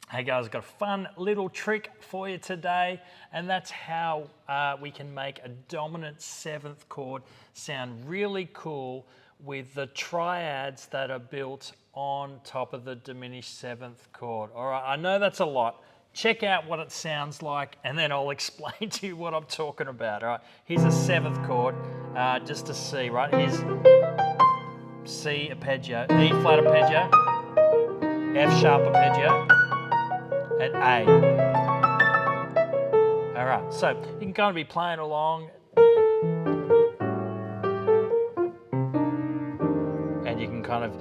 Hey guys, I've got a fun little trick for you today, and that's how we can make a dominant 7th chord sound really cool with the triads that are built on top of the diminished 7th chord. All right, I know that's a lot. Check out what it sounds like, and then I'll explain to you what I'm talking about. All right, here's a 7th chord, just a C, right? Here's C arpeggio, E flat arpeggio, F sharp arpeggio, and A. All right, so you can kind of be playing along, and you can kind of,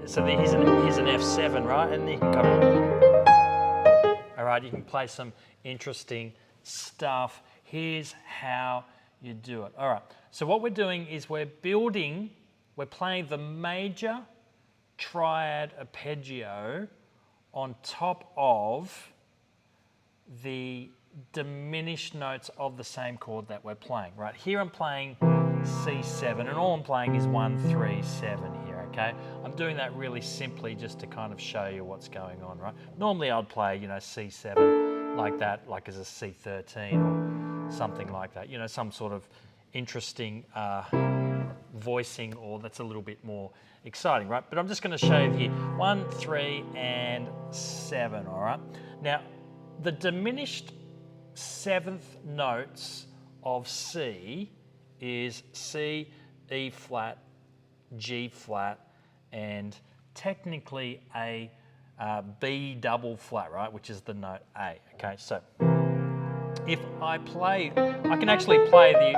so here's an F7, right? And you can kind of, all right, you can play some interesting stuff. Here's how you do it. All right, so what we're doing is we're playing the major triad arpeggio on top of the diminished notes of the same chord that we're playing, right? Here I'm playing C7, and all I'm playing is 1, 3, 7 here, okay? I'm doing that really simply just to kind of show you what's going on, right? Normally I'd play, you know, C7 like that, like as a C13 or something like that, you know, some sort of interesting voicing, or that's a little bit more exciting, right? But I'm just going to show you here 1, 3, and 7, all right? Now, the diminished 7th notes of C is C, E flat, G flat, and technically a B double flat, right? Which is the note A, okay? So if I play, I can actually play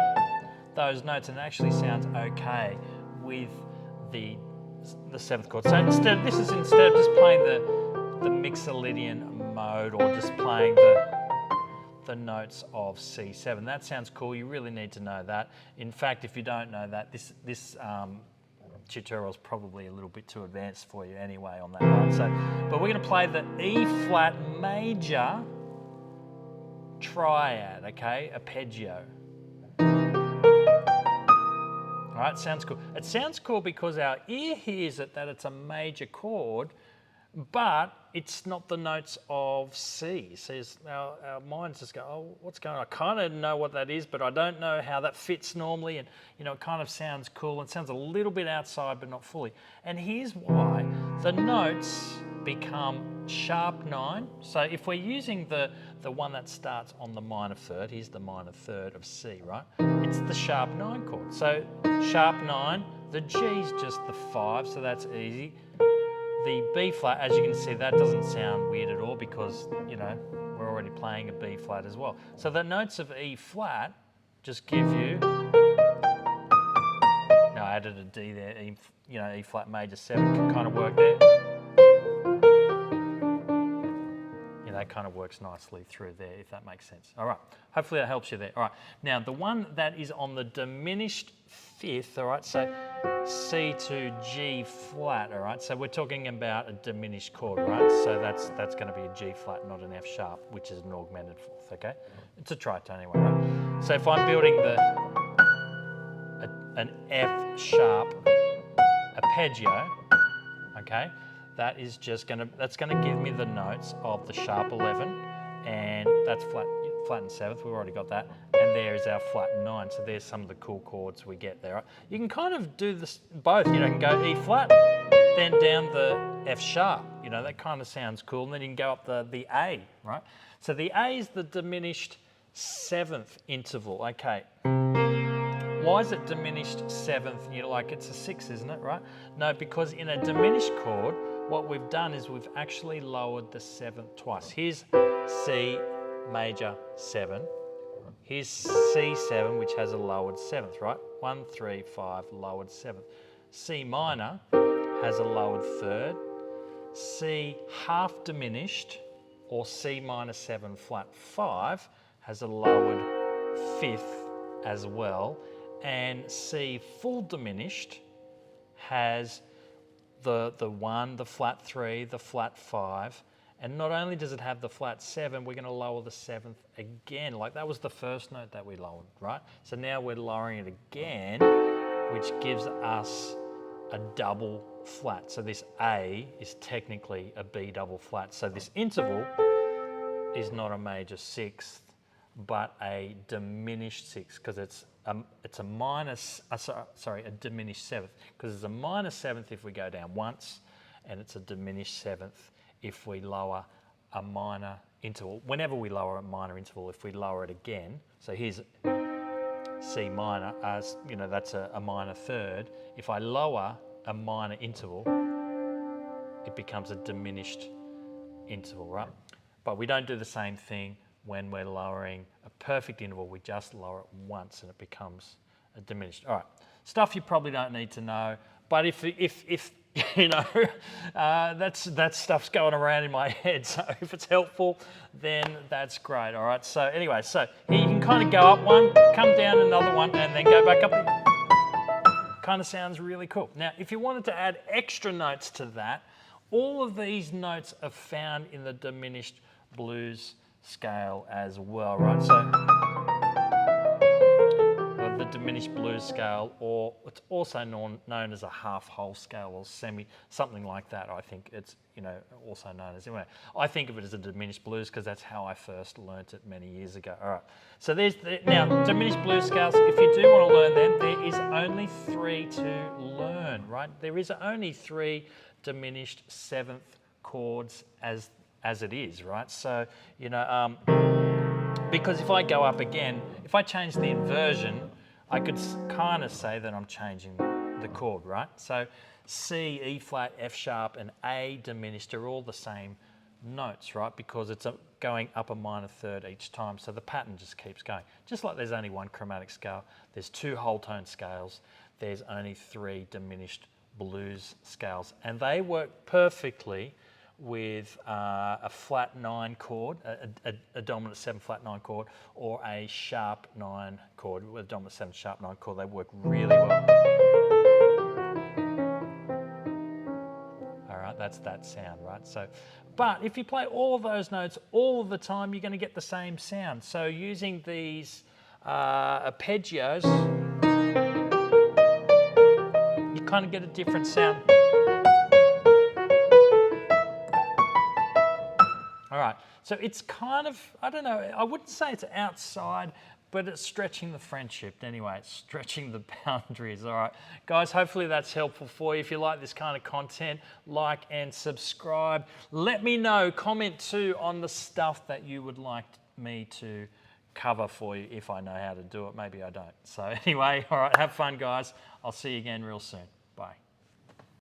those notes, and it actually sounds okay with the 7th chord. So instead of just playing the Mixolydian mode, or just playing the notes of C7. That sounds cool. You really need to know that. In fact, if you don't know that, this tutorial is probably a little bit too advanced for you anyway on that, right? So, but we're going to play the E flat major triad, okay, arpeggio. All right, sounds cool. It sounds cool because our ear hears it, that it's a major chord, but it's not the notes of C. So our minds just go, oh, what's going on? I kind of know what that is, but I don't know how that fits normally. And, you know, it kind of sounds cool. It sounds a little bit outside, but not fully. And here's why. The notes become sharp 9. So if we're using the one that starts on the minor third, here's the minor third of C, right? It's the sharp 9 chord. So sharp 9, the G's just the 5, so that's easy. The B flat, as you can see, that doesn't sound weird at all because, you know, we're already playing a B flat as well. So the notes of E flat just give you, now I added a D there, E flat major 7 can kind of work there. Yeah, that kind of works nicely through there, if that makes sense. All right, hopefully that helps you there. All right, now the one that is on the diminished 5th, all right, so C to G flat, all right? So we're talking about a diminished chord, right? So that's going to be a G flat, not an F sharp, which is an augmented 4th, okay? It's a tritone anyway, right? So if I'm building an F sharp arpeggio, okay, that's going to give me the notes of the sharp 11, and that's flat and 7th, we've already got that, and there's our flat 9, so there's some of the cool chords we get there. Right? You can kind of do this both, you know, you can go E flat, then down the F sharp, you know, that kind of sounds cool, and then you can go up the A, right? So the A is the diminished 7th interval, okay. Why is it diminished 7th? You're like, it's a 6, isn't it, right? No, because in a diminished chord, what we've done is we've actually lowered the 7th twice. Here's C major 7. Here's C7, which has a lowered 7th, right? 1, 3, 5, lowered 7th. C minor has a lowered 3rd. C half diminished, or C minor 7 flat 5, has a lowered 5th as well. And C full diminished has the 1, the flat 3, the flat 5, and not only does it have the flat 7, we're going to lower the 7th again. Like that was the first note that we lowered, right? So now we're lowering it again, which gives us a double flat. So this A is technically a B double flat. So this interval is not a major sixth, but a diminished sixth, because it's a diminished seventh, because it's a minor seventh if we go down once, and it's a diminished seventh if we lower a minor interval. Whenever we lower a minor interval, if we lower it again, so here's C minor, that's a minor third. If I lower a minor interval, it becomes a diminished interval, right? But we don't do the same thing when we're lowering a perfect interval. We just lower it once and it becomes a diminished. All right, stuff you probably don't need to know, but if that stuff's going around in my head, so if it's helpful, then that's great. All right, so anyway, so here you can kind of go up one, come down another one, and then go back up. Kind of sounds really cool. Now, if you wanted to add extra notes to that, all of these notes are found in the diminished blues scale as well, right? So the diminished blues scale, or it's also known as a half whole scale or something like that. I think it's also known as. Anyway, I think of it as a diminished blues because that's how I first learnt it many years ago. All right, so now diminished blues scales. If you do want to learn them, there is only 3 to learn, right? There is only 3 diminished seventh chords as it is, right? So because if I go up again, if I change the inversion, I could kind of say that I'm changing the chord, right? So C, E flat, F sharp, and A diminished are all the same notes, right? Because it's going up a minor third each time, so the pattern just keeps going. Just like there's only 1 chromatic scale, there's 2 whole tone scales, there's only 3 diminished blues scales, and they work perfectly with a flat 9 chord, a dominant 7 flat 9 chord, or a sharp 9 chord with a dominant 7 sharp 9 chord. They work really well. All right, that's that sound, right? So, but if you play all of those notes all of the time, you're going to get the same sound. So using these arpeggios, you kind of get a different sound. All right, so it's kind of, I don't know, I wouldn't say it's outside, but it's stretching the friendship anyway. It's stretching the boundaries. All right, guys, hopefully that's helpful for you. If you like this kind of content, like and subscribe. Let me know, comment too on the stuff that you would like me to cover for you if I know how to do it. Maybe I don't. So anyway, all right, have fun, guys. I'll see you again real soon.